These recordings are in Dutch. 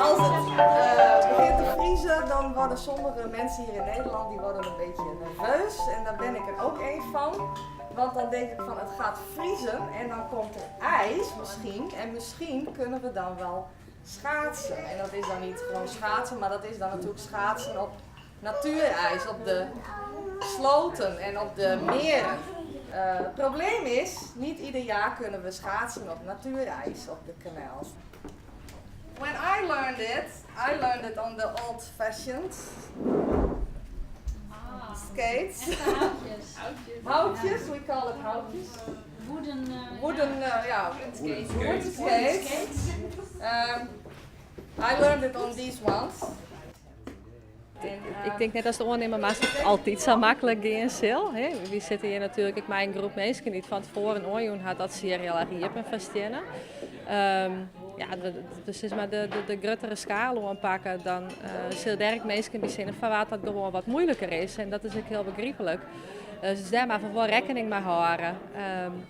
Als het begint te vriezen, dan worden sommige mensen hier in Nederland die worden een beetje nerveus. En daar ben ik er ook één van. Want dan denk ik van het gaat vriezen en dan komt er ijs misschien. En misschien kunnen we dan wel schaatsen. En dat is dan niet gewoon schaatsen, maar dat is dan natuurlijk schaatsen op natuurijs, op de sloten en op de meren. Het probleem is, niet ieder jaar kunnen we schaatsen op natuurijs op de kanaal. When I learned it on the old-fashioned skates. Houtjes, we call it houtjes. Wooden skates. I learned it on these ones. Ik denk net als de ondernemer, maar het altijd zo makkelijk gaan zal. We zitten hier natuurlijk, ik mijn groep mensen niet van tevoren een had dat ze hier heel erg hiepen verstenen. Dus is maar de grotere schaal aanpakken, dan zullen dergelijke mensen bezinnen van wat dat gewoon wat moeilijker is. En dat is ook heel begrijpelijk. Dus daar maar wel rekening mee houden.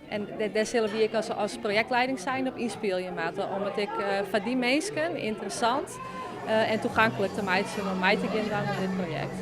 En daar zullen we ook als projectleiding zijn op inspelen maken. Omdat ik voor die mensen interessant en toegankelijk te maken om mij te gaan dan in dit project.